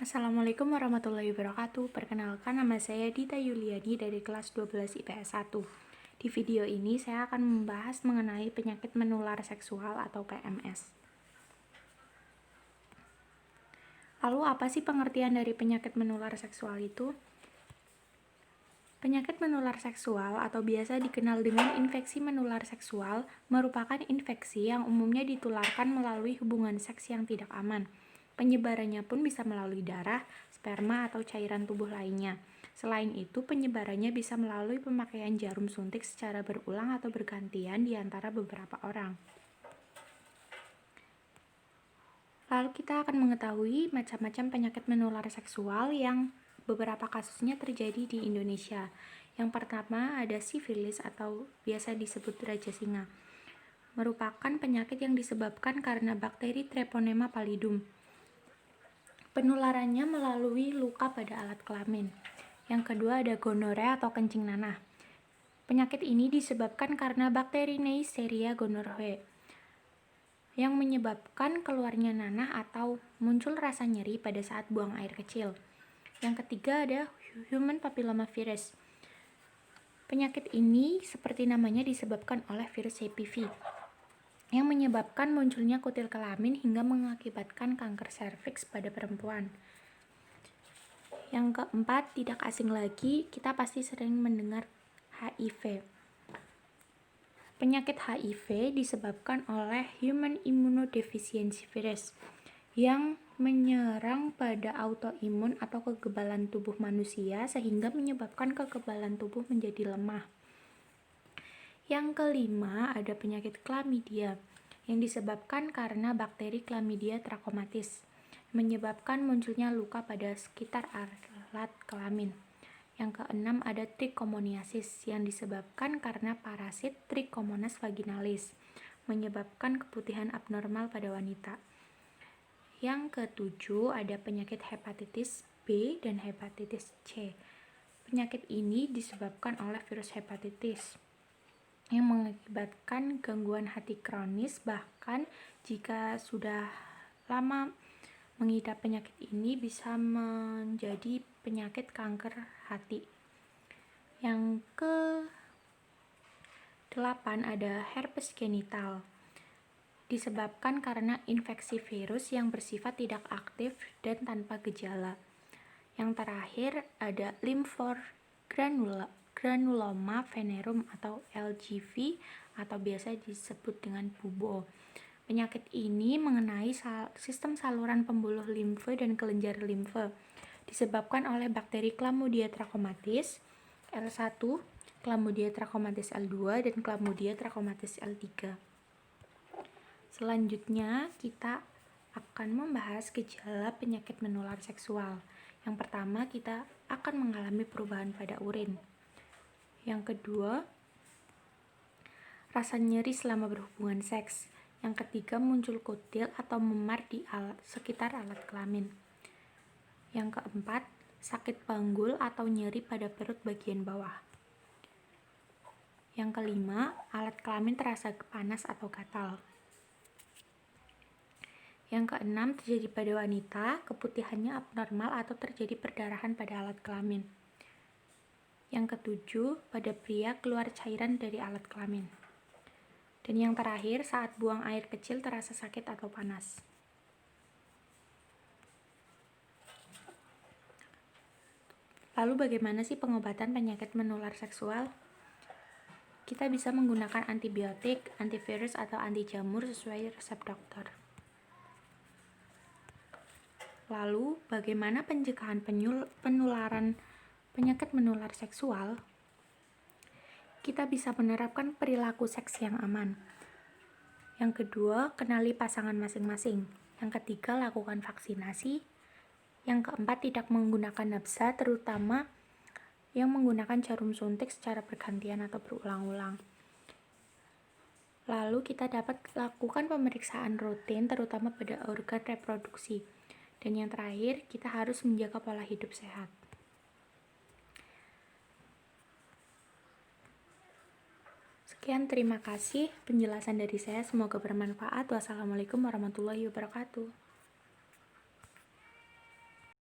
Assalamualaikum warahmatullahi wabarakatuh. Perkenalkan, nama saya Dita Yuliani dari kelas 12 IPS 1. Di video ini saya akan membahas mengenai penyakit menular seksual atau PMS. Lalu apa sih pengertian dari penyakit menular seksual itu? Penyakit menular seksual atau biasa dikenal dengan infeksi menular seksual merupakan infeksi yang umumnya ditularkan melalui hubungan seks yang tidak aman. Penyebarannya pun bisa melalui darah, sperma, atau cairan tubuh lainnya. Selain itu, penyebarannya bisa melalui pemakaian jarum suntik secara berulang atau bergantian di antara beberapa orang. Lalu kita akan mengetahui macam-macam penyakit menular seksual yang beberapa kasusnya terjadi di Indonesia. Yang pertama ada sifilis atau biasa disebut raja singa. Merupakan penyakit yang disebabkan karena bakteri Treponema pallidum. Penularannya melalui luka pada alat kelamin. Yang kedua ada gonorea atau kencing nanah. Penyakit ini disebabkan karena bakteri Neisseria gonorrhoeae yang menyebabkan keluarnya nanah atau muncul rasa nyeri pada saat buang air kecil. Yang ketiga ada human papillomavirus. Penyakit ini seperti namanya disebabkan oleh virus HPV yang menyebabkan munculnya kutil kelamin hingga mengakibatkan kanker serviks pada perempuan. Yang keempat, tidak asing lagi, kita pasti sering mendengar HIV. Penyakit HIV disebabkan oleh Human Immunodeficiency Virus yang menyerang pada autoimun atau kekebalan tubuh manusia sehingga menyebabkan kekebalan tubuh menjadi lemah. Yang kelima ada penyakit chlamydia yang disebabkan karena bakteri Chlamydia trachomatis menyebabkan munculnya luka pada sekitar alat kelamin. Yang keenam ada trichomoniasis yang disebabkan karena parasit Trichomonas vaginalis menyebabkan keputihan abnormal pada wanita. Yang ketujuh ada penyakit hepatitis B dan hepatitis C. Penyakit ini disebabkan oleh virus hepatitis yang mengakibatkan gangguan hati kronis, bahkan jika sudah lama mengidap penyakit ini bisa menjadi penyakit kanker hati. Yang ke-8 ada herpes genital. Disebabkan karena infeksi virus yang bersifat tidak aktif dan tanpa gejala. Yang terakhir ada lymphorgranuloma venerum atau LGV atau biasa disebut dengan bubo. Penyakit ini mengenai sistem saluran pembuluh limfe dan kelenjar limfe. Disebabkan oleh bakteri Chlamydia trachomatis L1, Chlamydia trachomatis L2, dan Chlamydia trachomatis L3. Selanjutnya kita akan membahas gejala penyakit menular seksual. Yang pertama, kita akan mengalami perubahan pada urin. Yang kedua, rasa nyeri selama berhubungan seks. Yang ketiga, muncul kutil atau memar di sekitar alat kelamin. Yang keempat, sakit panggul atau nyeri pada perut bagian bawah. Yang kelima, alat kelamin terasa panas atau gatal. Yang keenam, terjadi pada wanita, keputihannya abnormal atau terjadi perdarahan pada alat kelamin. Yang ketujuh, pada pria keluar cairan dari alat kelamin. Dan yang terakhir, saat buang air kecil terasa sakit atau panas. Lalu bagaimana sih pengobatan penyakit menular seksual? Kita bisa menggunakan antibiotik, antivirus, atau anti jamur sesuai resep dokter. Lalu, bagaimana pencegahan penularan penyakit menular seksual? Kita bisa menerapkan perilaku seks yang aman. Yang kedua, kenali pasangan masing-masing. Yang ketiga, lakukan vaksinasi. Yang keempat, tidak menggunakan nafsa, terutama yang menggunakan jarum suntik secara bergantian atau berulang-ulang. Lalu kita dapat lakukan pemeriksaan rutin, terutama pada organ reproduksi. Dan yang terakhir, kita harus menjaga pola hidup sehat. Sekian, terima kasih penjelasan dari saya. Semoga bermanfaat. Wassalamualaikum warahmatullahi wabarakatuh.